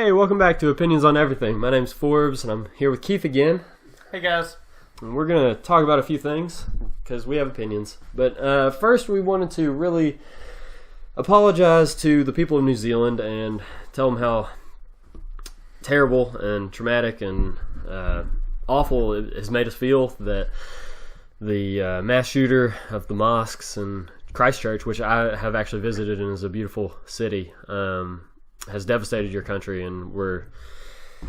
Hey, welcome back to Opinions on Everything. My name's Forbes, and I'm here with Keith again. Hey guys. And we're going to talk about a few things, because we have opinions. But first, we wanted to really apologize to the people of New Zealand and tell them how terrible and traumatic and awful it has made us feel that the mass shooter of the mosques in Christchurch, which I have actually visited and is a beautiful city, has devastated your country, and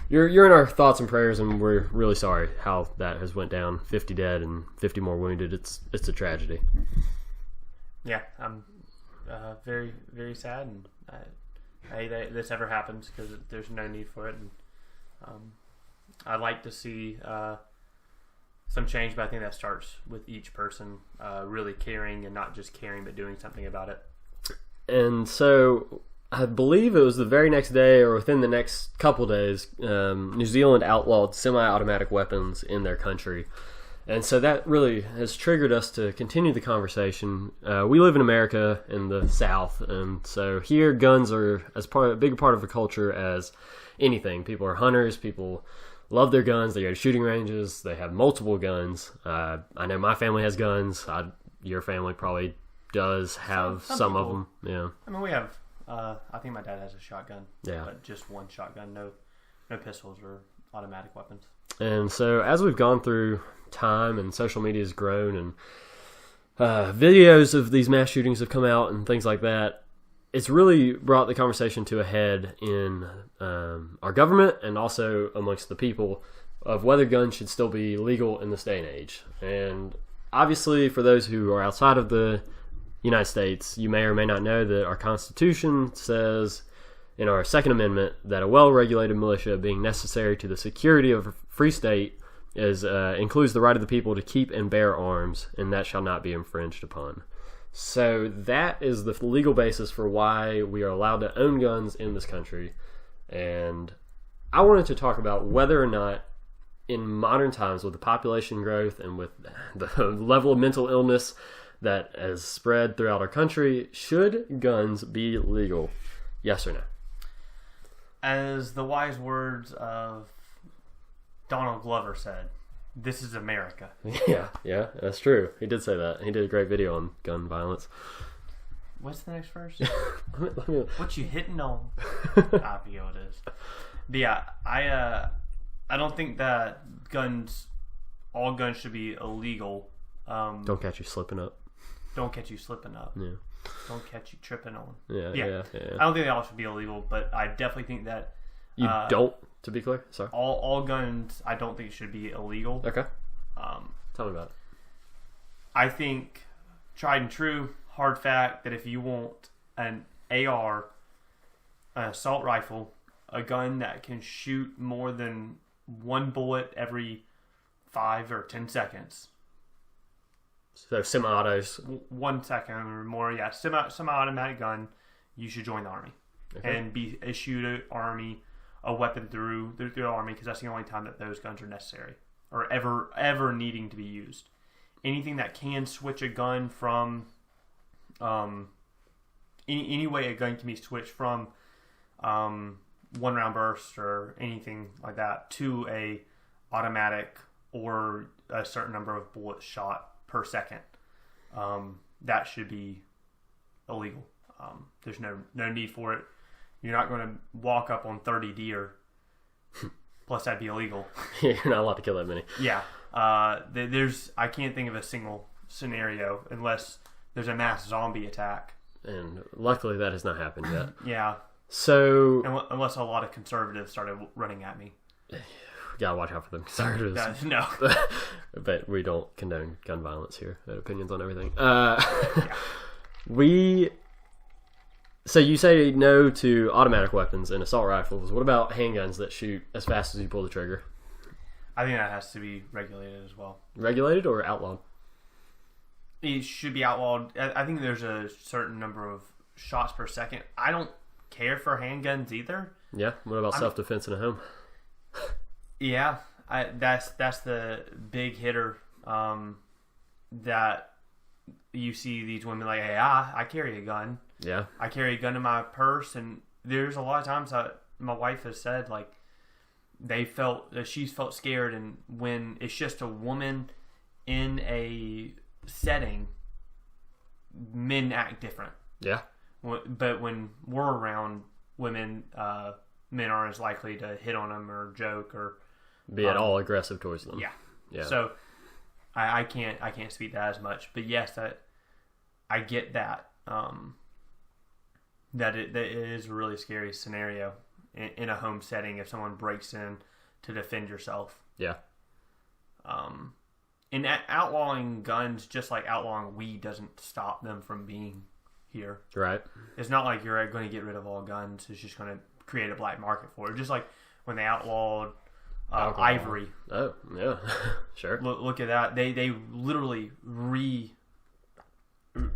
you're in our thoughts and prayers, and we're really sorry how that has went down. 50 dead and 50 more wounded. It's a tragedy. Yeah, I'm very, very sad, and I hate that this ever happens because there's no need for it. And I'd like to see some change, but I think that starts with each person really caring, and not just caring, but doing something about it. And so I believe it was the very next day or within the next couple days, New Zealand outlawed semi-automatic weapons in their country. And so that really has triggered us to continue the conversation. We live in America in the South, and so here guns are a big part of the culture as anything. People are hunters, people love their guns, they go to shooting ranges, they have multiple guns. I know my family has guns, your family probably does have some of them. Yeah. I mean, we have... I think my dad has a shotgun. Yeah. But just one shotgun, no pistols or automatic weapons. And so as we've gone through time and social media has grown and videos of these mass shootings have come out and things like that, it's really brought the conversation to a head in our government and also amongst the people of whether guns should still be legal in this day and age. And obviously for those who are outside of the United States, you may or may not know that our Constitution says in our Second Amendment that a well-regulated militia being necessary to the security of a free state includes the right of the people to keep and bear arms, and that shall not be infringed upon. So that is the legal basis for why we are allowed to own guns in this country. And I wanted to talk about whether or not in modern times with the population growth and with the level of mental illness that has spread throughout our country, should guns be legal? Yes or no? As the wise words of Donald Glover said, this is America. Yeah, that's true. He did say that. He did a great video on gun violence. What's the next verse? Let me... What you hitting on? I forget what it is. But yeah, I don't think that all guns should be illegal. Don't catch you slipping up. Don't catch you slipping up. Yeah. Don't catch you tripping on. Yeah. I don't think they all should be illegal, but I definitely think that... You don't, to be clear? Sorry. All guns, I don't think should be illegal. Okay. Tell me about it. I think, tried and true, hard fact, that if you want an AR, an assault rifle, a gun that can shoot more than one bullet every 5 or 10 seconds... So semi-autos. 1 second or more, yeah. Semi-automatic gun, you should join the Army. Okay. And be issued a weapon through the Army, because that's the only time that those guns are necessary or ever needing to be used. Anything that can switch a gun from any way a gun can be switched from 1 round burst or anything like that to a automatic or a certain number of bullets shot per second, that should be illegal. There's no need for it. You're not going to walk up on 30 deer. Plus, that'd be illegal. Yeah, you're not allowed to kill that many. Yeah. I can't think of a single scenario unless there's a mass zombie attack. And luckily, that has not happened yet. Yeah. So, unless a lot of conservatives started running at me. Gotta watch out for them conservatives. No. But we don't condone gun violence here. Opinions on everything. Yeah. So you say no to automatic weapons and assault rifles. What about handguns that shoot as fast as you pull the trigger? I think that has to be regulated as well. Regulated or outlawed? It should be outlawed. I think there's a certain number of shots per second. I don't care for handguns either. Yeah? What about self-defense in a home? Yeah, that's the big hitter that you see these women like, hey, I carry a gun. Yeah. I carry a gun in my purse, and there's a lot of times that my wife has said, like, she's felt scared, and when it's just a woman in a setting, men act different. Yeah. But when we're around women, men aren't as likely to hit on them or joke or be at all aggressive towards them. Yeah. Yeah. So I can't speak to that as much, but yes, I get that. That it is a really scary scenario in a home setting if someone breaks in to defend yourself. Yeah. And outlawing guns, just like outlawing weed, doesn't stop them from being here. Right. It's not like you're going to get rid of all guns. It's just going to create a black market for it. Just like when they outlawed ivory. Oh, yeah. Sure. Look at that. They literally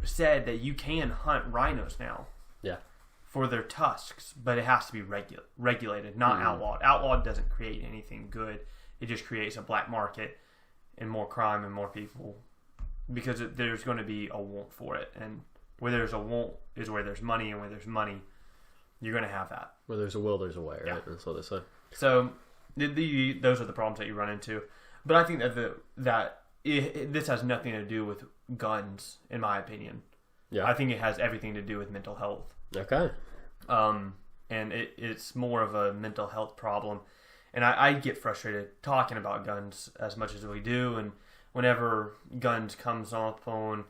said that you can hunt rhinos now. Yeah. For their tusks, but it has to be regulated, not outlawed. Outlawed doesn't create anything good. It just creates a black market and more crime and more people, because there's going to be a want for it, and where there's a want is where there's money, and where there's money, you're going to have that. Where there's a will, there's a way, right? Yeah. That's what they say. So those are the problems that you run into. But I think that this has nothing to do with guns, in my opinion. Yeah. I think it has everything to do with mental health. Okay. And it's more of a mental health problem. And I get frustrated talking about guns as much as we do. And whenever guns comes up on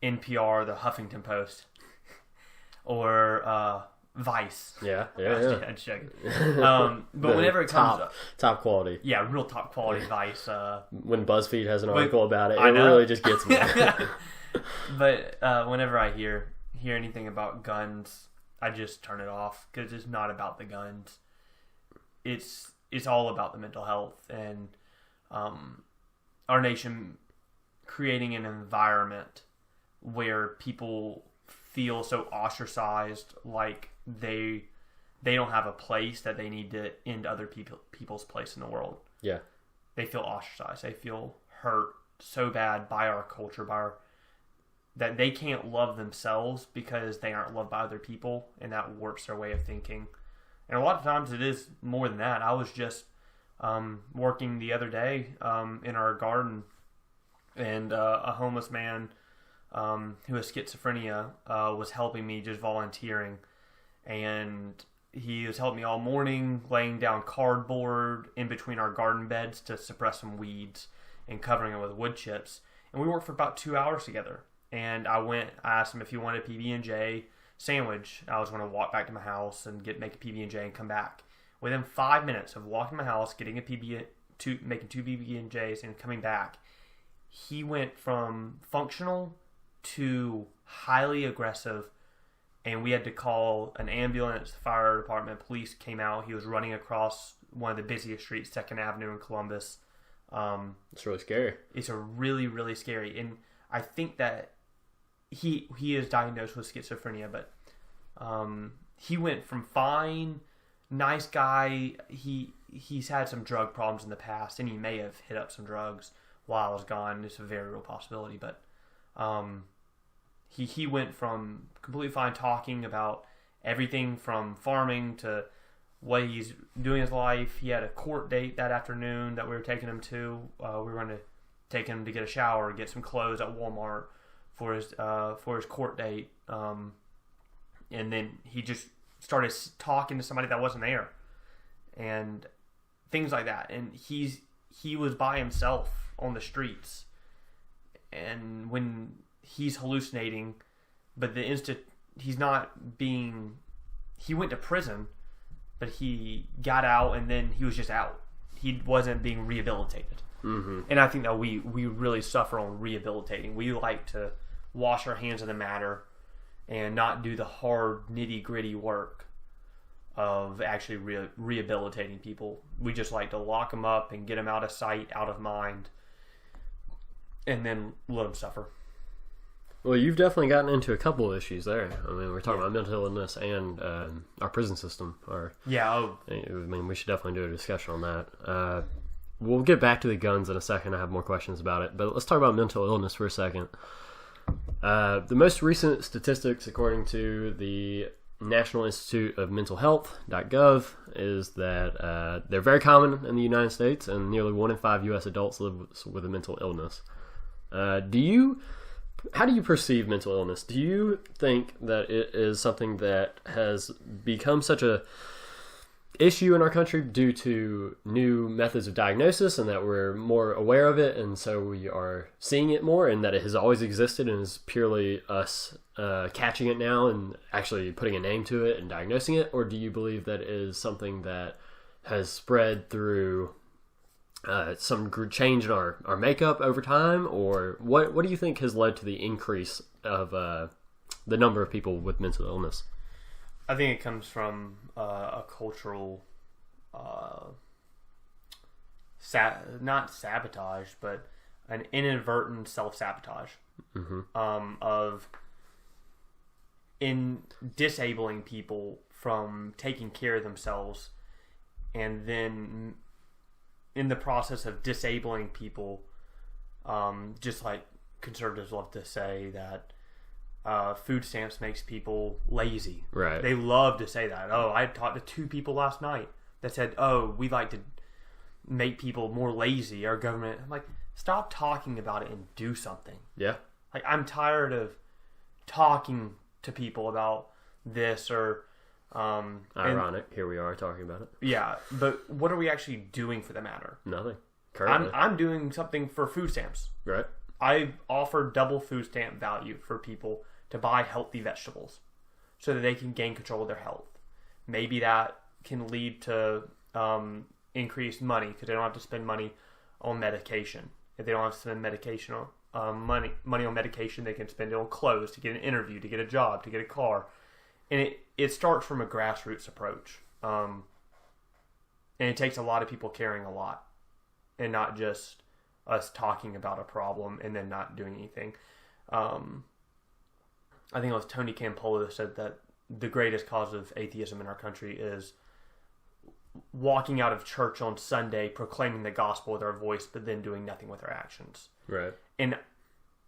NPR, the Huffington Post, or Vice. Yeah. I'm joking. But whenever it comes up, top quality. Yeah, real top quality Vice. When BuzzFeed has an article about it, it know. really just gets me. But whenever I hear anything about guns, I just turn it off, because it's not about the guns. It's all about the mental health, and our nation creating an environment where people feel so ostracized, like they don't have a place, that they need to end other people's place in the world. Yeah. They feel ostracized. They feel hurt so bad by our culture, that they can't love themselves because they aren't loved by other people, and that warps their way of thinking. And a lot of times it is more than that. I was just working the other day in our garden, and a homeless man who has schizophrenia was helping me, just volunteering. And he was helping me all morning, laying down cardboard in between our garden beds to suppress some weeds and covering it with wood chips. And we worked for about 2 hours together. And I asked him if he wanted a PB&J sandwich. I was going to walk back to my house and make a PB&J and come back. Within 5 minutes of walking to my house, getting making 2 PB&Js and coming back, he went from functional to highly aggressive, and we had to call an ambulance, fire department, police came out. He was running across one of the busiest streets, 2nd Avenue in Columbus. It's really scary. It's a really, really scary. And I think that he is diagnosed with schizophrenia, but he went from fine, nice guy. He's had some drug problems in the past, and he may have hit up some drugs while I was gone. It's a very real possibility, but he went from completely fine, talking about everything from farming to what he's doing in his life. He had a court date that afternoon that we were taking him to. We were going to take him to get a shower, get some clothes at Walmart for his court date, and then he just started talking to somebody that wasn't there, and things like that. And he was by himself on the streets, and when he's hallucinating, but he's not being. He went to prison, but he got out, and then he was just out. He wasn't being rehabilitated. Mm-hmm. And I think that we really suffer on rehabilitating. We like to wash our hands of the matter and not do the hard, nitty-gritty work of actually rehabilitating people. We just like to lock them up and get them out of sight, out of mind, and then let them suffer. Well, you've definitely gotten into a couple of issues there. I mean, we're talking about mental illness and our prison system. I mean, we should definitely do a discussion on that. We'll get back to the guns in a second. I have more questions about it. But let's talk about mental illness for a second. The most recent statistics, according to the National Institute of Mental Health.gov is that they're very common in the United States, and nearly 1 in 5 U.S. adults live with a mental illness. How do you perceive mental illness? Do you think that it is something that has become such a issue in our country due to new methods of diagnosis, and that we're more aware of it, and so we are seeing it more, and that it has always existed and is purely us catching it now and actually putting a name to it and diagnosing it? Or do you believe that it is something that has spread through some change in our makeup over time? Or what do you think has led to the increase of the number of people with mental illness? I think it comes from a cultural, not sabotage, but an inadvertent self-sabotage of in disabling people from taking care of themselves, and then in the process of disabling people, just like conservatives love to say that food stamps makes people lazy. Right. They love to say that. Oh, I talked to 2 people last night that said, oh, we like to make people more lazy, our government. I'm like, stop talking about it and do something. Yeah. Like, I'm tired of talking to people about this or... ironic. Here we are talking about it. Yeah, but what are we actually doing for the matter? Nothing. Currently. I'm doing something for food stamps. Right. I offer double food stamp value for people to buy healthy vegetables so that they can gain control of their health. Maybe that can lead to increased money because they don't have to spend money on medication. If they don't have to spend medication on money on medication, they can spend it on clothes to get an interview, to get a job, to get a car. And it starts from a grassroots approach. And it takes a lot of people caring a lot and not just us talking about a problem and then not doing anything. I think it was Tony Campolo that said that the greatest cause of atheism in our country is walking out of church on Sunday, proclaiming the gospel with our voice, but then doing nothing with our actions. Right. And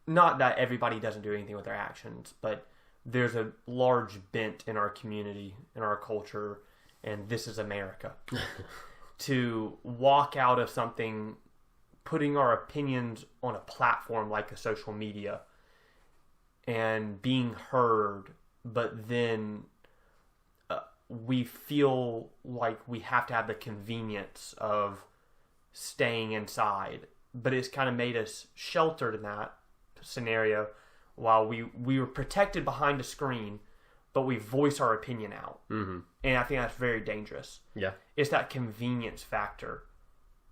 not that everybody doesn't do anything with their actions, but there's a large bent in our community, in our culture, and this is America, to walk out of something, putting our opinions on a platform like a social media and being heard, but then we feel like we have to have the convenience of staying inside. But it's kind of made us sheltered in that scenario while we were protected behind a screen, but we voice our opinion out. Mm-hmm. And I think that's very dangerous. Yeah. It's that convenience factor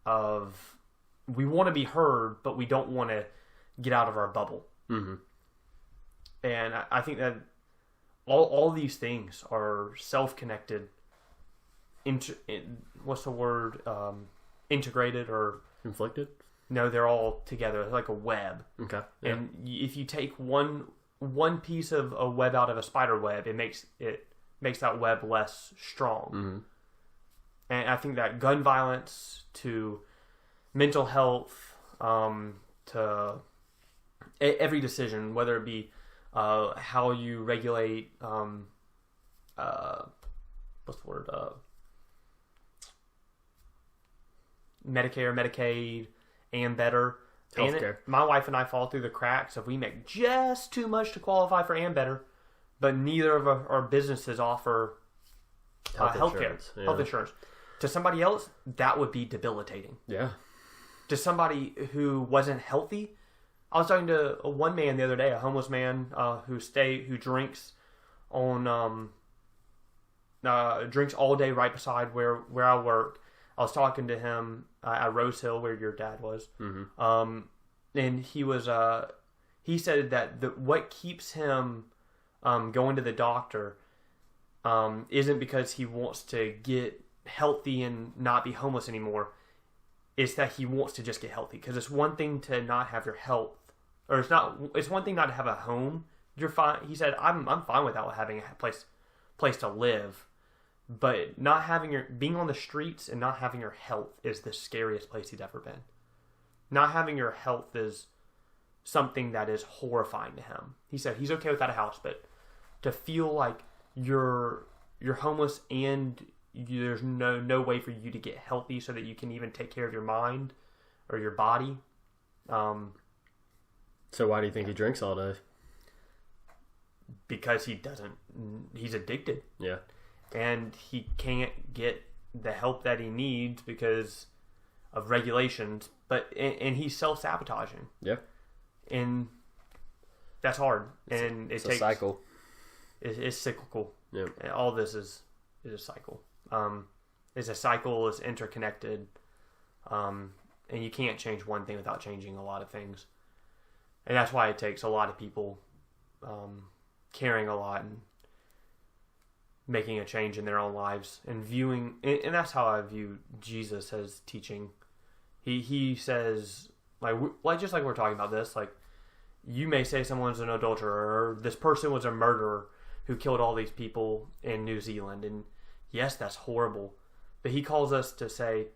of we want to be heard, but we don't want to get out of our bubble. Mm-hmm. And I think that all these things are self-connected. What's the word? Integrated or inflicted? No, they're all together. It's like a web. Okay. Yeah. And if you take one piece of a web out of a spider web, it makes that web less strong. Mm-hmm. And I think that gun violence to mental health to every decision, whether it be how you regulate what's the word? Medicare, Medicaid, and better. Healthcare. My wife and I fall through the cracks if we make just too much to qualify for and better, but neither of our businesses offer healthcare, health insurance. To somebody else, that would be debilitating. Yeah. To somebody who wasn't healthy, I was talking to one man the other day, a homeless man who drinks drinks all day right beside where I work. I was talking to him at Rose Hill, where your dad was, mm-hmm. And he said that what keeps him going to the doctor isn't because he wants to get healthy and not be homeless anymore. It's that he wants to just get healthy, because it's one thing to not have your health, or it's one thing not to have a home. You're fine. He said, I'm fine without having a place to live. But being on the streets and not having your health is the scariest place he's ever been. Not having your health is something that is horrifying to him. He said he's okay without a house, but to feel like you're homeless and there's no way for you to get healthy so that you can even take care of your mind or your body. So why do you think he drinks all day? Because he's addicted. Yeah. And he can't get the help that he needs because of regulations, and he's self-sabotaging. Yeah. And that's hard. It's a cycle. It's cyclical. Yeah. All this is a cycle. It's a cycle, it's interconnected. And you can't change one thing without changing a lot of things. And that's why it takes a lot of people caring a lot and making a change in their own lives and viewing, and that's how I view Jesus as teaching. He says, like just like we're talking about this, like, you may say someone's an adulterer, or this person was a murderer who killed all these people in New Zealand, and yes, that's horrible, but he calls us to say,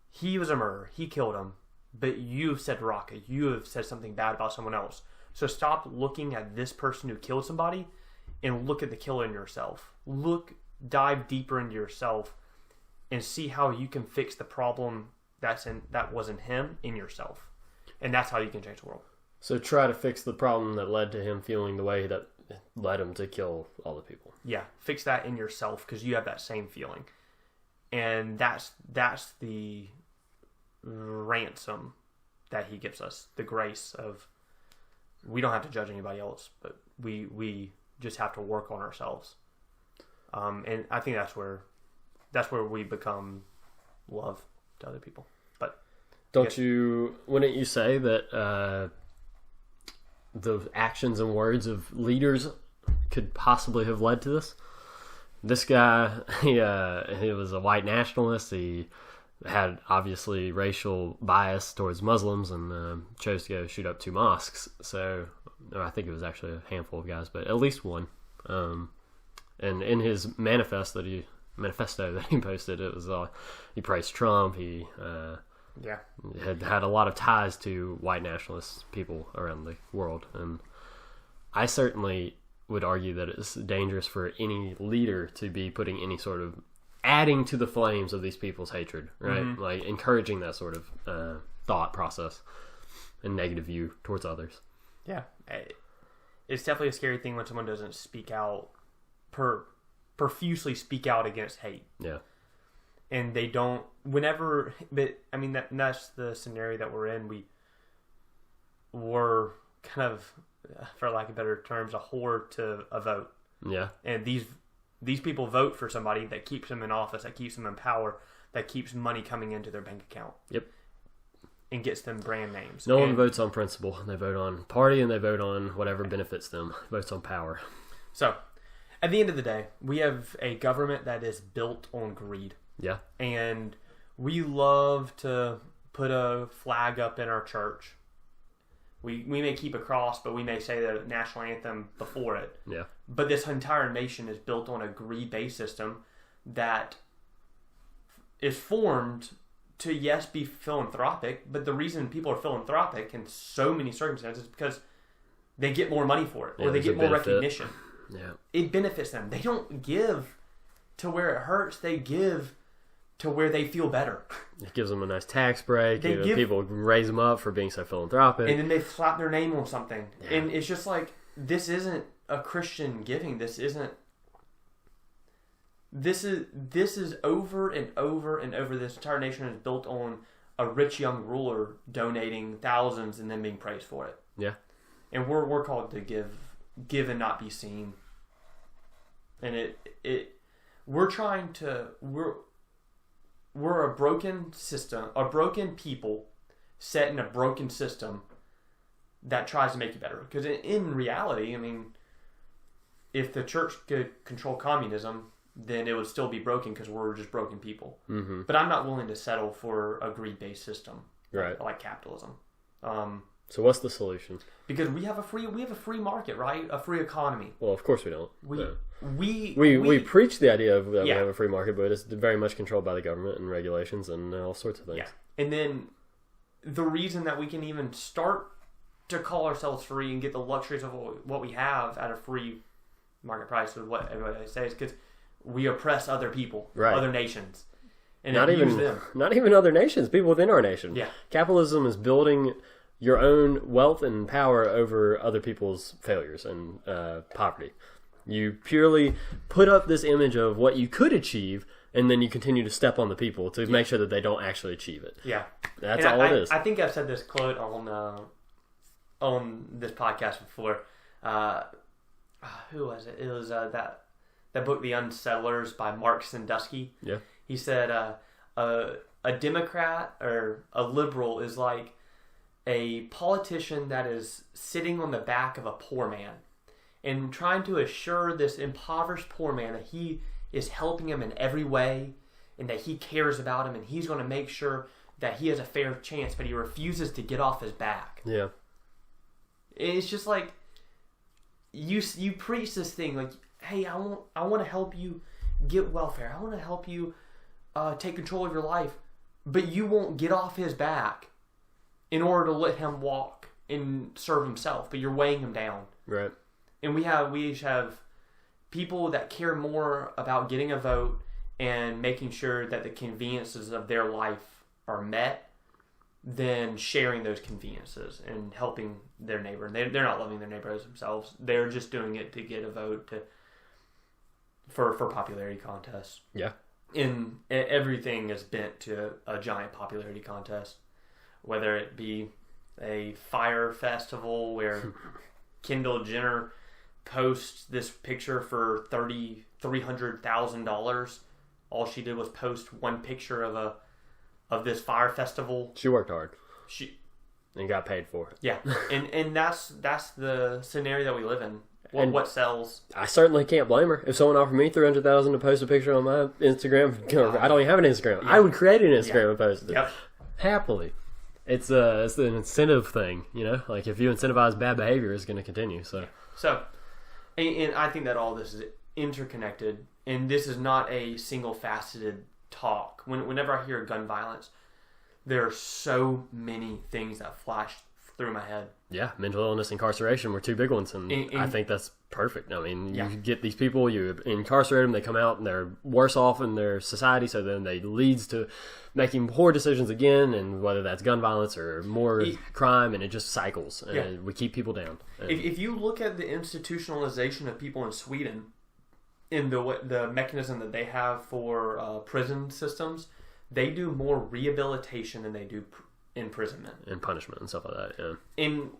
he was a murderer, he killed him, but you've said Raka, you have said something bad about someone else. So stop looking at this person who killed somebody and look at the killer in yourself. Dive deeper into yourself and see how you can fix the problem that was in him in yourself. And that's how you can change the world. So try to fix the problem that led to him feeling the way that led him to kill all the people. Yeah, fix that in yourself because you have that same feeling. And that's the ransom that he gives us, the grace of, we don't have to judge anybody else, but we just have to work on ourselves. And I think that's where we become love to other people. But wouldn't you say that the actions and words of leaders could possibly have led to this? This guy, he was a white nationalist. He had obviously racial bias towards Muslims and chose to go shoot up 2 mosques. So I think it was actually a handful of guys, but at least one. And in his manifesto that he posted, it was he praised Trump. He had a lot of ties to white nationalist people around the world, and I certainly would argue that it's dangerous for any leader to be putting any sort of adding to the flames of these people's hatred, right? Mm-hmm. Like encouraging that sort of thought process and negative view towards others. Yeah, it's definitely a scary thing when someone doesn't speak out, profusely speak out against hate. Yeah, and they don't. But I mean that's the scenario that we're in. We're kind of, for lack of better terms, a whore to a vote. Yeah, and these people vote for somebody that keeps them in office, that keeps them in power, that keeps money coming into their bank account. Yep. And gets them brand names. No one votes on principle. They vote on party and they vote on whatever benefits them. Votes on power. So, at the end of the day, we have a government that is built on greed. Yeah. And we love to put a flag up in our church. We may keep a cross, but we may say the national anthem before it. Yeah. But this entire nation is built on a greed-based system that is formed to, yes, be philanthropic, but the reason people are philanthropic in so many circumstances is because they get more money for it, or they get more recognition. Yeah. It benefits them. They don't give to where it hurts. They give to where they feel better. It gives them a nice tax break. People raise them up for being so philanthropic. And then they slap their name on something. Yeah. And it's just like, this isn't a Christian giving. This is over and over and over. This entire nation is built on a rich young ruler donating thousands and then being praised for it. Yeah. And we're called to give and not be seen. And we're a broken system, a broken people set in a broken system that tries to make you better. Because in reality, I mean, if the church could control communism, then it would still be broken because we're just broken people. Mm-hmm. But I'm not willing to settle for a greed-based system, right? Like capitalism. So what's the solution? Because we have a free market, right? A free economy. Well, of course we don't. We preach the idea of that we have a free market, but it's very much controlled by the government and regulations and all sorts of things. Yeah. And then the reason that we can even start to call ourselves free and get the luxuries of what we have at a free market price with what everybody says, because we oppress other people, right. other nations, and not even other nations, people within our nation. Yeah, capitalism is building your own wealth and power over other people's failures and poverty. You purely put up this image of what you could achieve, and then you continue to step on the people to make sure that they don't actually achieve it. Yeah, that's all it is. I think I've said this quote on this podcast before. Who was it? It was that book, The Unsettlers, by Mark Sandusky. Yeah, he said a Democrat or a liberal is like a politician that is sitting on the back of a poor man and trying to assure this impoverished poor man that he is helping him in every way and that he cares about him and he's going to make sure that he has a fair chance, but he refuses to get off his back. Yeah. It's just like you preach this thing like, hey, I want to help you get welfare. I want to help you take control of your life, but you won't get off his back in order to let him walk and serve himself, but you're weighing him down. Right. And we each have people that care more about getting a vote and making sure that the conveniences of their life are met than sharing those conveniences and helping their neighbor. They're not loving their neighbors themselves. They're just doing it to get a vote for popularity contests. Yeah. And everything is bent to a giant popularity contest. Whether it be a fire festival where Kendall Jenner posts this picture for $300,000. All she did was post one picture of this fire festival. She worked hard. And got paid for it. Yeah, and that's the scenario that we live in. What sells? I certainly can't blame her. If someone offered me $300,000 to post a picture on my Instagram, I don't even have an Instagram. Yeah. I would create an Instagram and post it. Yep. Happily. It's an incentive thing, Like if you incentivize bad behavior, it's going to continue. So, and I think that all this is interconnected, and this is not a single-faceted talk. Whenever I hear gun violence, there are so many things that flash through my head. Yeah, mental illness, incarceration were two big ones, and I think that's perfect. I mean, you get these people, you incarcerate them, they come out and they're worse off in their society, so then they leads to making poor decisions again, and whether that's gun violence or more crime, and it just cycles, and we keep people down. If you look at the institutionalization of people in Sweden, in the mechanism that they have for prison systems, they do more rehabilitation than they do imprisonment and punishment and stuff like that. Yeah, and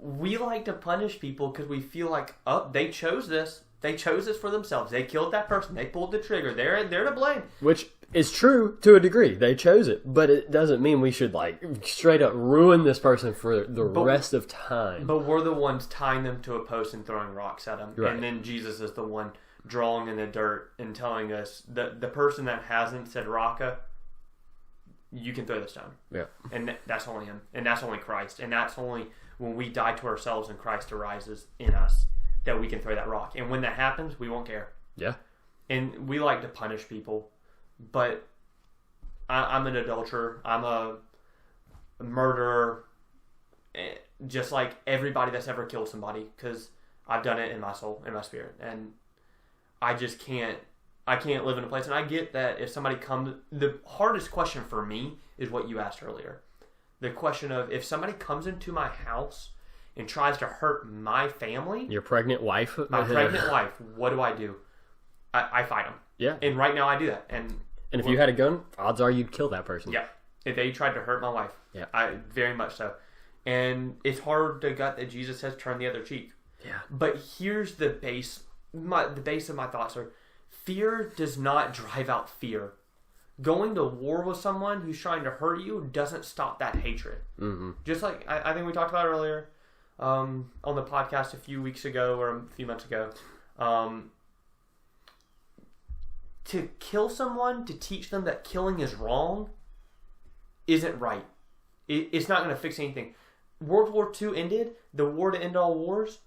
we like to punish people because we feel like, they chose this. They chose this for themselves. They killed that person. They pulled the trigger. They're to blame. Which is true to a degree. They chose it, but it doesn't mean we should straight up ruin this person for the rest of time. But we're the ones tying them to a post and throwing rocks at them, right. And then Jesus is the one drawing in the dirt and telling us that the person that hasn't said Raka, you can throw the stone. Yeah. And that's only him. And that's only Christ. And that's only when we die to ourselves and Christ arises in us that we can throw that rock. And when that happens, we won't care. Yeah. And we like to punish people. But I'm an adulterer. I'm a murderer. Just like everybody that's ever killed somebody. Because I've done it in my soul, in my spirit. And I just can't. I can't live in a place, and I get that if somebody comes, the hardest question for me is what you asked earlier. The question of if somebody comes into my house and tries to hurt my family. Your pregnant wife? My pregnant wife. What do? I fight them. Yeah. And right now I do that. And if you had a gun, odds are you'd kill that person. Yeah. If they tried to hurt my wife. Yeah. Very much so. And it's hard to gut that Jesus says turn the other cheek. Yeah. But here's the base. The base of my thoughts are, fear does not drive out fear. Going to war with someone who's trying to hurt you doesn't stop that hatred. Mm-hmm. Just like I think we talked about earlier on the podcast a few weeks ago or a few months ago. To kill someone, to teach them that killing is wrong, isn't right. It's not going to fix anything. World War II ended, the war to end all wars,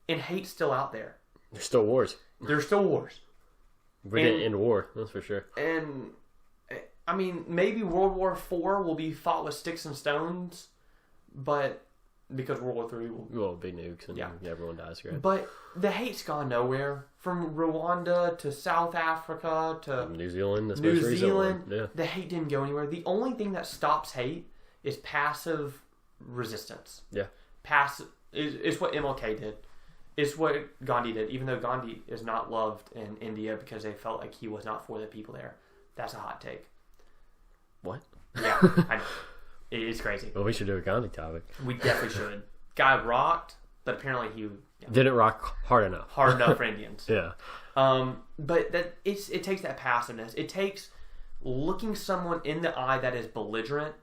and hate's still out there. There's still wars. There's still wars. We didn't end war, that's for sure. And, I mean, maybe World War IV will be fought with sticks and stones, but because World War III will big nukes and everyone dies, right? But the hate's gone nowhere. From Rwanda to South Africa to New Zealand, the hate didn't go anywhere. The only thing that stops hate is passive resistance. Yeah. Passive is what MLK did. It's what Gandhi did, even though Gandhi is not loved in India because they felt like he was not for the people there. That's a hot take. What? Yeah, I know. It's crazy. Well, we should do a Gandhi topic. We definitely should. Guy rocked, but apparently he didn't rock hard enough. Hard enough for Indians. Yeah. But it takes that passiveness. It takes looking someone in the eye that is belligerent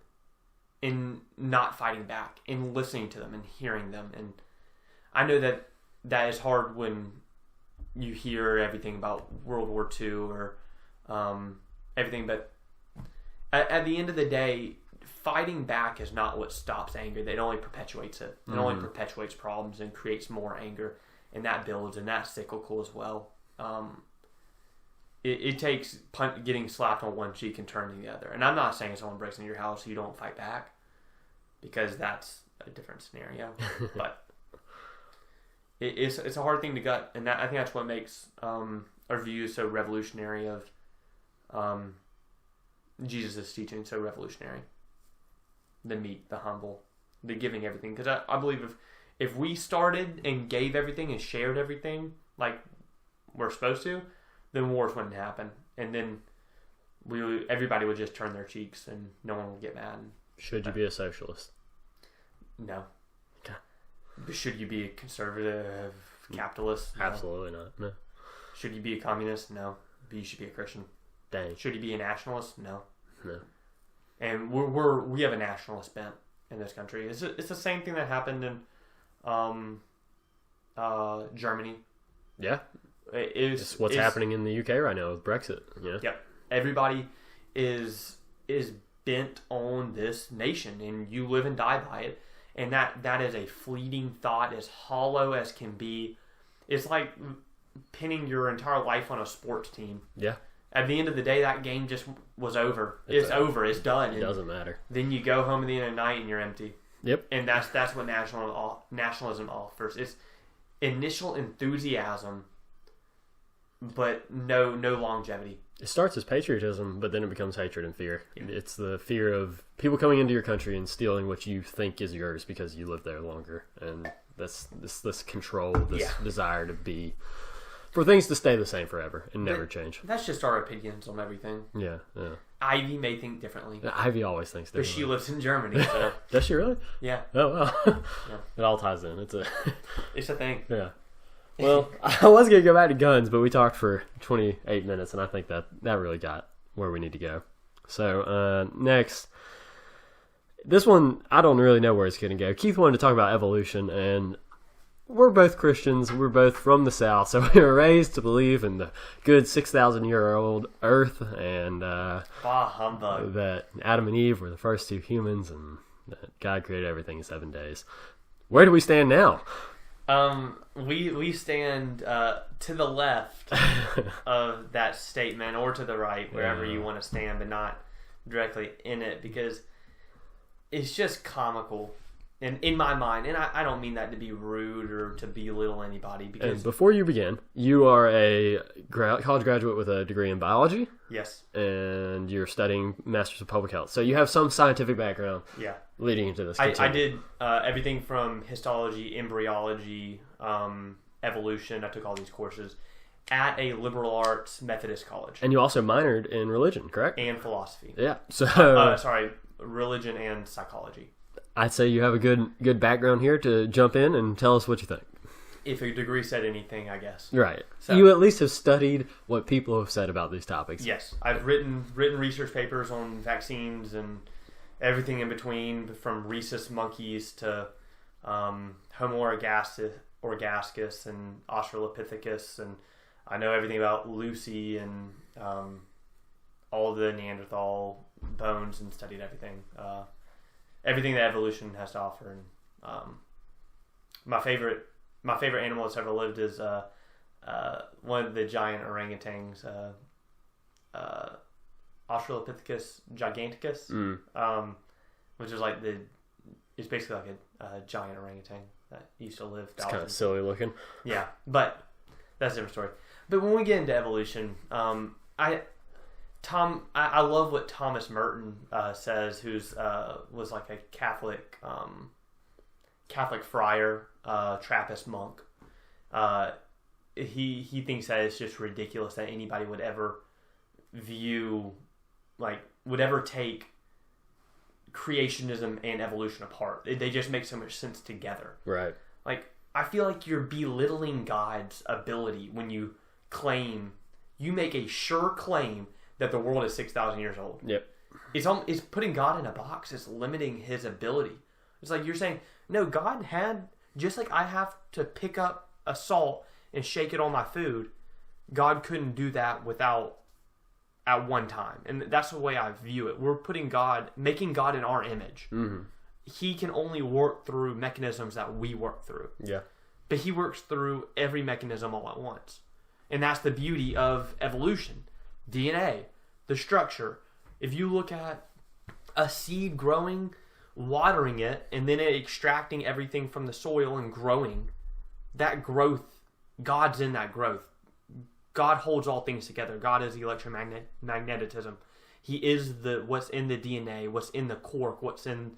and not fighting back, and listening to them and hearing them. And I know that is hard when you hear everything about World War II or everything, but at the end of the day, fighting back is not what stops anger. It only perpetuates it. It only perpetuates problems and creates more anger, and that builds, and that's cyclical as well. It takes getting slapped on one cheek and turning the other. And I'm not saying if someone breaks into your house, you don't fight back, because that's a different scenario. But it's a hard thing to gut, and I think that's what makes our views so revolutionary of Jesus' teaching so revolutionary. The meek, the humble, the giving everything. Because I believe if we started and gave everything and shared everything like we're supposed to, then wars wouldn't happen. And then everybody would just turn their cheeks and no one would get mad. Should you be a socialist? No. Okay. Should you be a conservative capitalist? No. Absolutely not. No. Should you be a communist? No. But you should be a Christian. Dang. Should you be a nationalist? No. No. And we have a nationalist bent in this country. It's the same thing that happened in Germany. Yeah. It's what's happening in the UK right now with Brexit. Yeah. Yep. Everybody is bent on this nation, and you live and die by it. And that is a fleeting thought, as hollow as can be. It's like pinning your entire life on a sports team. Yeah. At the end of the day, that game just was over. It's over. It's done. It doesn't matter. Then you go home at the end of the night and you're empty. Yep. And that's what nationalism offers. It's initial enthusiasm, but no longevity. It starts as patriotism, but then it becomes hatred and fear. Yeah. It's the fear of people coming into your country and stealing what you think is yours because you live there longer. And this control, this desire to be... for things to stay the same forever and never change. That's just our opinions on everything. Yeah. Ivy may think differently. Ivy always thinks differently. But she lives in Germany. So. Does she really? Yeah. Oh, well. Yeah. It all ties in. It's a thing. Yeah. Well, I was going to go back to guns, but we talked for 28 minutes, and I think that really got where we need to go. So, next. This one, I don't really know where it's going to go. Keith wanted to talk about evolution, and... we're both Christians. We're both from the South, so we were raised to believe in the good 6,000-year-old Earth and humbug. That Adam and Eve were the first two humans, and that God created everything in 7 days. Where do we stand now? We stand to the left of that statement, or to the right, wherever you want to stand, but not directly in it, because it's just comical. And in my mind, and I don't mean that to be rude or to belittle anybody. Because and before you begin, you are a college graduate with a degree in biology. Yes. And you're studying Masters of Public Health. So you have some scientific background leading into this. I did everything from histology, embryology, evolution. I took all these courses at a liberal arts Methodist college. And you also minored in religion, correct? And philosophy. Yeah. So religion and psychology. I'd say you have a good background here to jump in and tell us what you think. If a degree said anything, I guess. Right. So, you at least have studied what people have said about these topics. Yes. I've written research papers on vaccines and everything in between, from rhesus monkeys to Homo ergascus and Australopithecus, and I know everything about Lucy and all the Neanderthal bones, and studied everything. Everything that evolution has to offer. And my favorite animal that's ever lived is one of the giant orangutans, Australopithecus giganticus, which is it's basically like giant orangutan that used to live It's kind of thousands. silly looking. Yeah, but that's a different story. But when we get into evolution, I love what Thomas Merton says, who's was like a Catholic friar, Trappist monk. He thinks that it's just ridiculous that anybody would ever take creationism and evolution apart. They just make so much sense together. Right. Like, I feel like you're belittling God's ability when you make a sure claim that the world is 6,000 years old. Yep. It's putting God in a box. It's limiting his ability. It's like you're saying, no, God had, just like I have to pick up a salt and shake it on my food, God couldn't do that at one time. And that's the way I view it. We're making God in our image. Mm-hmm. He can only work through mechanisms that we work through. Yeah. But he works through every mechanism all at once. And that's the beauty of evolution. DNA, the structure. If you look at a seed growing, watering it, and then it extracting everything from the soil and growing, that growth, God's in that growth. God holds all things together. God is the electromagnetism. He is what's in the DNA, what's in the cork, what's in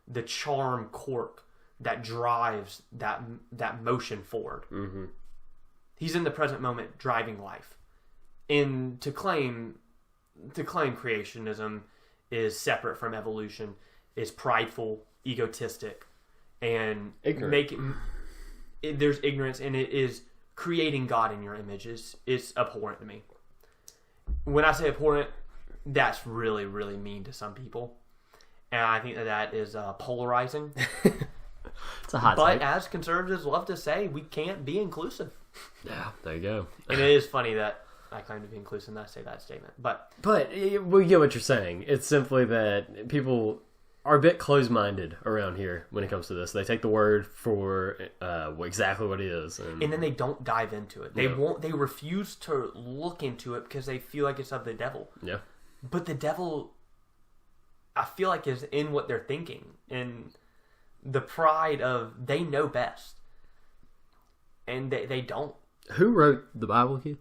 the charm cork that drives that motion forward. Mm-hmm. He's in the present moment driving life. And to claim creationism is separate from evolution is prideful, egotistic, and ignorant. There's ignorance, and it is creating God in your image is abhorrent to me. When I say abhorrent, that's really, really mean to some people. And I think that is polarizing. It's a hot But take. as conservatives love to say, we can't be inclusive. Yeah, there you go. And it is funny that I claim to be inclusive and I say that statement. But we get what you're saying. It's simply that people are a bit closed-minded around here when it comes to this. They take the word for exactly what it is, and then they don't dive into it. They refuse to look into it because they feel like it's of the devil. Yeah. But the devil, I feel like, is in what they're thinking, and the pride of they know best, and they don't. Who wrote the Bible, Keith?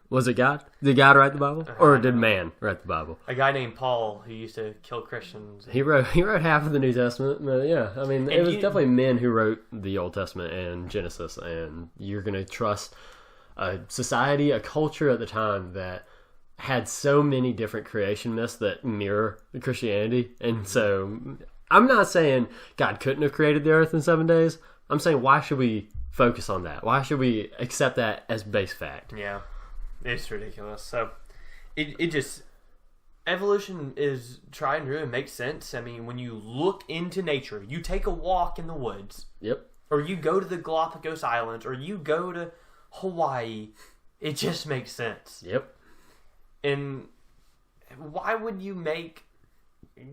Was it God? Did God write the Bible, or did man write the Bible? A guy named Paul who used to kill Christians. He wrote half of the New Testament. Yeah, I mean, it was definitely men who wrote the Old Testament and Genesis. And you're going to trust a society, a culture at the time that had so many different creation myths that mirror Christianity. And so, I'm not saying God couldn't have created the earth in 7 days. I'm saying, why should we focus on that? Why should we accept that as base fact? Yeah. It's ridiculous. So, it just, evolution is tried and true and makes sense. I mean, when you look into nature, you take a walk in the woods. Yep. Or you go to the Galapagos Islands, or you go to Hawaii, it just makes sense. Yep. And why would you make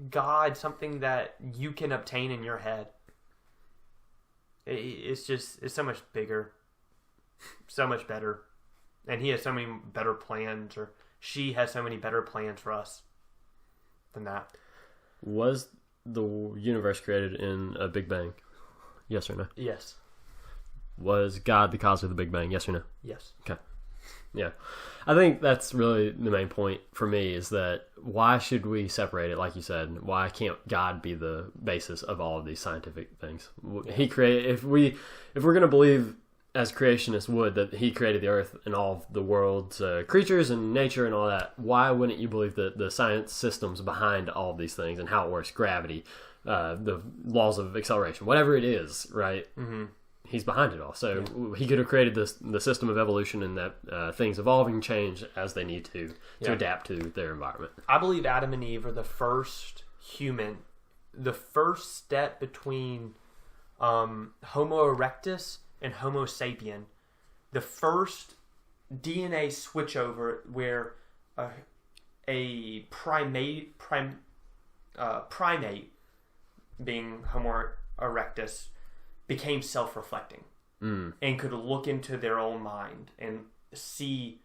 God something that you can obtain in your head? It's so much bigger, so much better. And he has so many better plans, or she has so many better plans for us than that. Was the universe created in a Big Bang? Yes or no? Yes. Was God the cause of the Big Bang? Yes or no? Yes. Okay. Yeah. I think that's really the main point for me, is that why should we separate it, like you said? Why can't God be the basis of all of these scientific things? He created, if we're going to believe, as creationists would, that he created the earth and all of the world's creatures and nature and all that, why wouldn't you believe that the science systems behind all of these things and how it works, gravity, the laws of acceleration, whatever it is, right? Mm-hmm. He's behind it all. So he could have created the system of evolution, and that things evolve and change as they need to adapt to their environment. I believe Adam and Eve are the first human, the first step between Homo erectus and Homo sapien, the first DNA switchover where a primate, being Homo erectus, became self-reflecting and could look into their own mind and see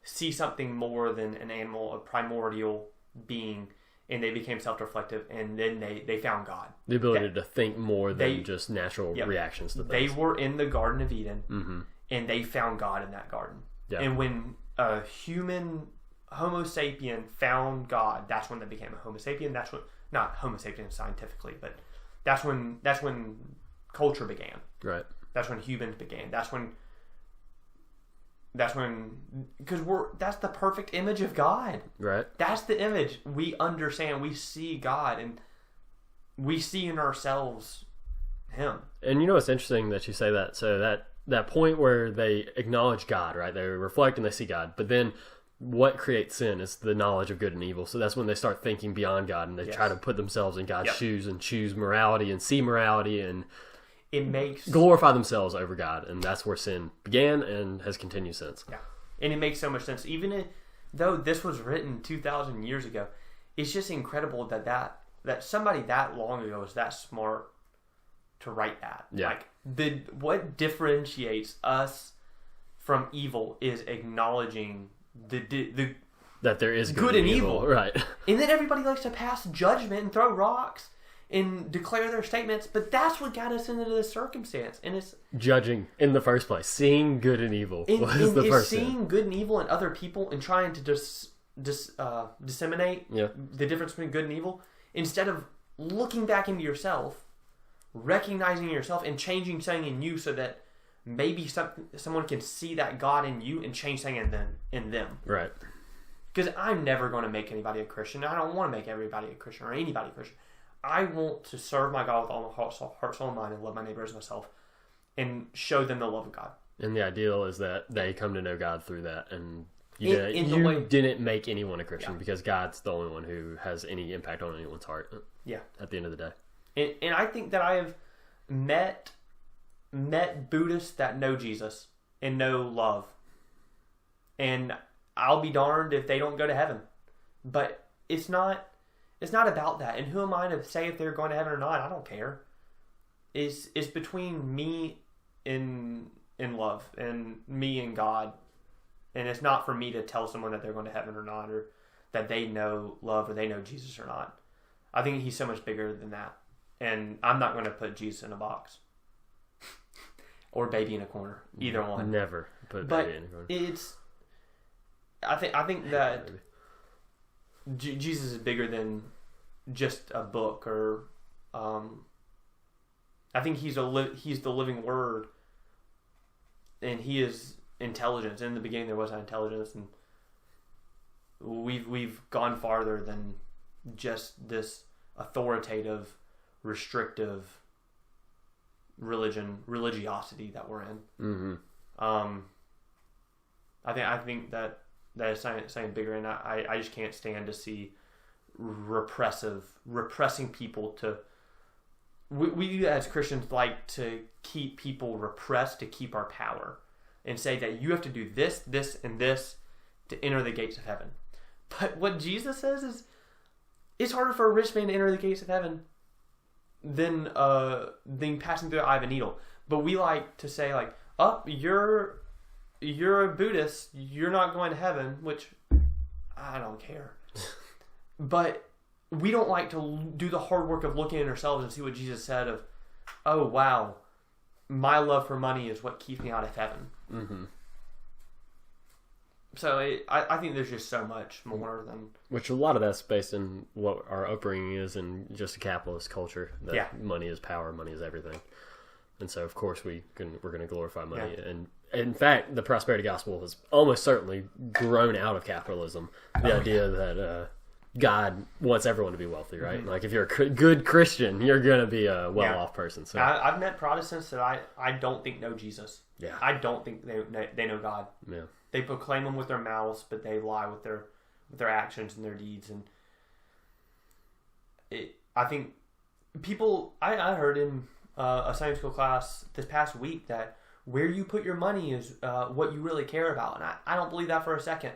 something more than an animal, a primordial being, and they became self-reflective, and then they found God. The ability to think more than just natural reactions to things. They were in the Garden of Eden, and they found God in that garden. Yeah. And when a human Homo sapien found God, that's when they became a Homo sapien. That's when, not Homo sapien scientifically, but that's when culture began. Right. That's when humans began. That's when because that's the perfect image of God. Right. That's the image. We understand, we see God, and we see in ourselves Him. And you know what's interesting that you say that? So that point where they acknowledge God, right? They reflect and they see God. But then what creates sin is the knowledge of good and evil. So that's when they start thinking beyond God, and they try to put themselves in God's shoes and choose morality and see morality, and it makes glorify themselves over God. And that's where sin began and has continued since. Yeah. And it makes so much sense. Even though this was written 2,000 years ago, it's just incredible that somebody that long ago was that smart to write that. Yeah. Like, what differentiates us from evil is acknowledging that there is good and evil. Right. And then everybody likes to pass judgment and throw rocks and declare their statements, but that's what got us into this circumstance. And it's judging in the first place, seeing good and evil was the first seeing thing. good and evil in other people and trying to disseminate the difference between good and evil, instead of looking back into yourself, recognizing yourself, and changing something in you so that maybe someone can see that God in you and change something in them. Right. Because I'm never going to make anybody a Christian. I don't want to make everybody a Christian or anybody a Christian. I want to serve my God with all my heart, soul, and mind, and love my neighbor as myself, and show them the love of God. And the ideal is that they come to know God through that, and you didn't make anyone a Christian because God's the only one who has any impact on anyone's heart. Yeah. At the end of the day. And I think that I have met Buddhists that know Jesus and know love, and I'll be darned if they don't go to heaven. But it's not about that. And who am I to say if they're going to heaven or not? I don't care. It's between me and love, and me and God. And it's not for me to tell someone that they're going to heaven or not, or that they know love or they know Jesus or not. I think He's so much bigger than that. And I'm not going to put Jesus in a box. Or baby in a corner. Either one. Never put baby in a corner. I think that Jesus is bigger than just a book, or I think He's the living Word, and He is intelligence. In the beginning there was intelligence, and we've gone farther than just this authoritative, restrictive religiosity that we're in. Mm-hmm. I think that is something bigger, and I just can't stand to see repressing people. To we as Christians like to keep people repressed to keep our power, and say that you have to do this, this, and this to enter the gates of heaven. But what Jesus says is, it's harder for a rich man to enter the gates of heaven than passing through the eye of a needle. But we like to say, like, you're a Buddhist, you're not going to heaven, which I don't care. But we don't like to do the hard work of looking at ourselves and see what Jesus said of, oh wow, my love for money is what keeps me out of heaven. Mm-hmm. So I think there's just so much more than... Which a lot of that's based in what our upbringing is in just a capitalist culture. That money is power, money is everything. And so, of course, we're going to glorify money. Yeah. And in fact, the prosperity gospel has almost certainly grown out of capitalism. The idea that God wants everyone to be wealthy, right? Mm-hmm. Like, if you're a good Christian, you're going to be a well-off person. So I've met Protestants that I don't think know Jesus. Yeah. I don't think they know God. Yeah. They proclaim Him with their mouths, but they lie with their actions and their deeds. And I think people... I heard in a Sunday school class this past week that where you put your money is what you really care about. And I don't believe that for a second.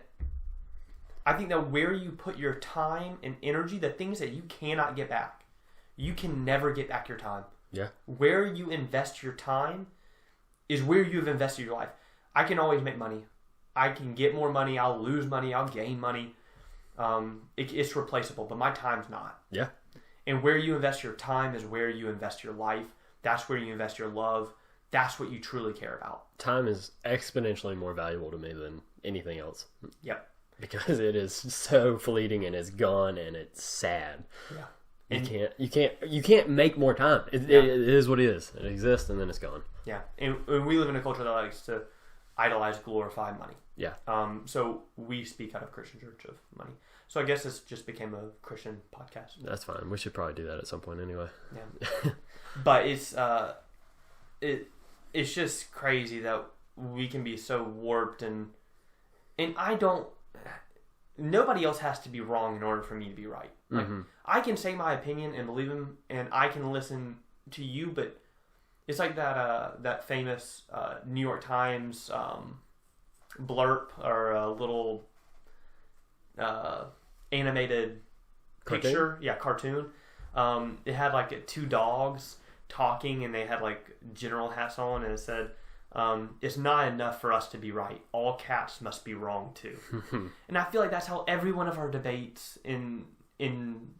I think that where you put your time and energy, the things that you cannot get back, you can never get back your time. Yeah. Where you invest your time is where you've invested your life. I can always make money. I can get more money. I'll lose money. I'll gain money. it's replaceable, but my time's not. Yeah. And where you invest your time is where you invest your life. That's where you invest your love. That's what you truly care about. Time is exponentially more valuable to me than anything else. Yep. Because it is so fleeting and it's gone and it's sad. Yeah. You can't make more time. It is what it is. It exists and then it's gone. Yeah. And we live in a culture that likes to idolize, glorify money. Yeah. So we speak out of Christian Church of money. So I guess this just became a Christian podcast. That's fine. We should probably do that at some point anyway. Yeah. But it's just crazy that we can be so warped and nobody else has to be wrong in order for me to be right. Like, I can say my opinion and believe him, and I can listen to you, but it's like that famous New York Times blurb or a little animated picture, cartoon. It had like two dogs talking, and they had like general hats on, and it said, it's not enough for us to be right. All cats must be wrong too. And I feel like that's how every one of our debates in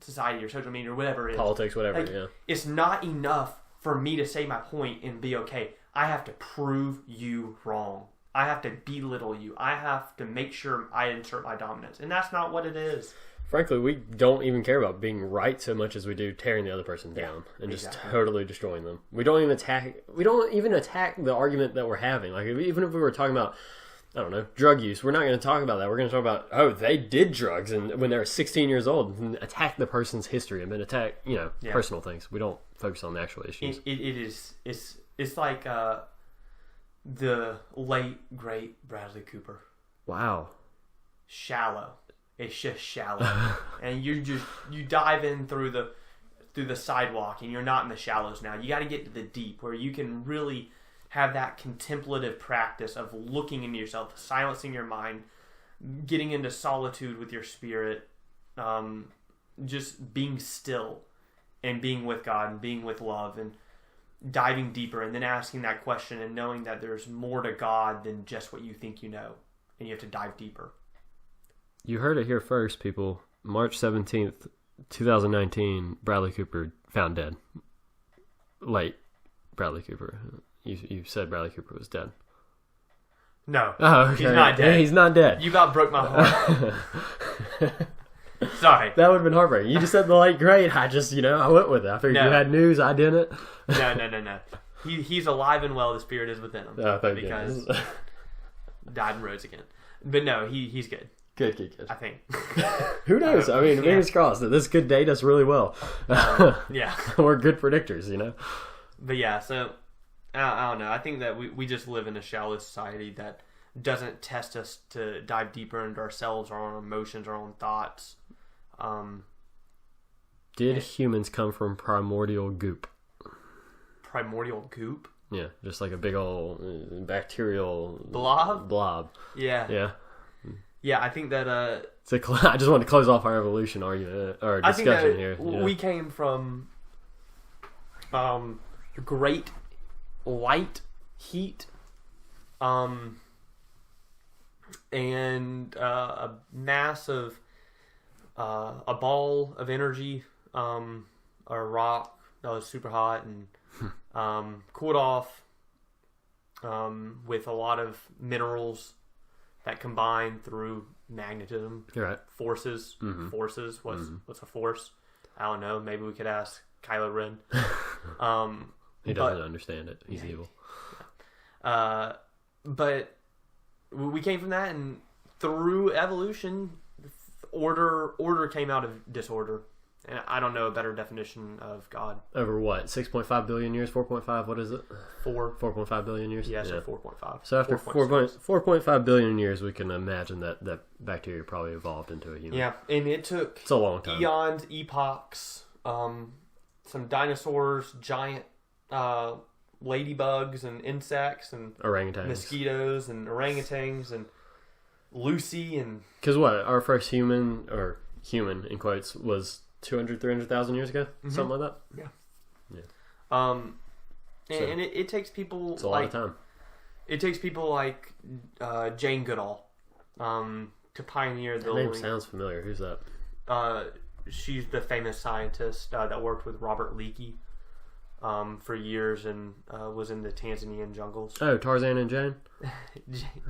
society or social media or whatever it is. Politics, whatever, like, yeah. It's not enough for me to say my point and be okay. I have to prove you wrong. I have to belittle you. I have to make sure I insert my dominance. And that's not what it is. Frankly, we don't even care about being right so much as we do tearing the other person down and just totally destroying them. We don't even attack the argument that we're having. Like, even if we were talking about, I don't know, drug use, we're not going to talk about that. We're going to talk about, oh, they did drugs and when they were 16 years old, and attack the person's history and then attack, personal things. We don't focus on the actual issues. It's like the late great Bradley Cooper. Wow. Shallow. It's just shallow. And you dive in through the sidewalk, and you're not in the shallows now. You got to get to the deep where you can really have that contemplative practice of looking into yourself, silencing your mind, getting into solitude with your spirit, just being still and being with God and being with love and diving deeper, and then asking that question and knowing that there's more to God than just what you think you know, and you have to dive deeper. You heard it here first, people. March 17th, 2019, Bradley Cooper found dead. Late Bradley Cooper. You said Bradley Cooper was dead. No. Oh, okay. He's not dead. He's not dead. You about broke my heart. Sorry. That would have been heartbreaking. You just said the late great. I just, I went with it. I figured you had news. I didn't. No. He's alive and well. The spirit is within him. Oh, thank because died and rose again. But no, he's good. Good. I think. Who knows? I mean, fingers crossed that this could date us really well. Yeah. We're good predictors, But yeah, so I don't know. I think that we just live in a shallow society that doesn't test us to dive deeper into ourselves, our own emotions, our own thoughts. Did humans come from primordial goop? Primordial goop? Yeah, just like a big old bacterial blob. Yeah. Yeah, I think that I just wanted to close off our evolution argument or discussion here. We came from great light, heat, and a mass of a ball of energy, or a rock that was super hot and cooled off with a lot of minerals that combine through magnetism. You're right. Forces. Mm-hmm. Forces. What's a force? I don't know. Maybe we could ask Kylo Ren. He doesn't understand it. He's evil. Yeah. But we came from that, and through evolution, order came out of disorder. And I don't know a better definition of God. Over what? 6.5 billion years? 4.5? What is it? 4.5 billion years? Yeah, so 4.5. So after 4.5 billion years, we can imagine that bacteria probably evolved into a human. Yeah, and it's a long time. Eons, epochs, some dinosaurs, giant ladybugs and insects and orangutans, mosquitoes and orangutans and Lucy and... Because what? Our first human in quotes was 200, 300,000 years ago? Mm-hmm. Something like that? Yeah. And it takes people... It's a lot of time. It takes people like Jane Goodall to to pioneer the That name sounds familiar. Who's that? She's the famous scientist that worked with Robert Leakey for years and was in the Tanzanian jungles. Oh, Tarzan and Jane?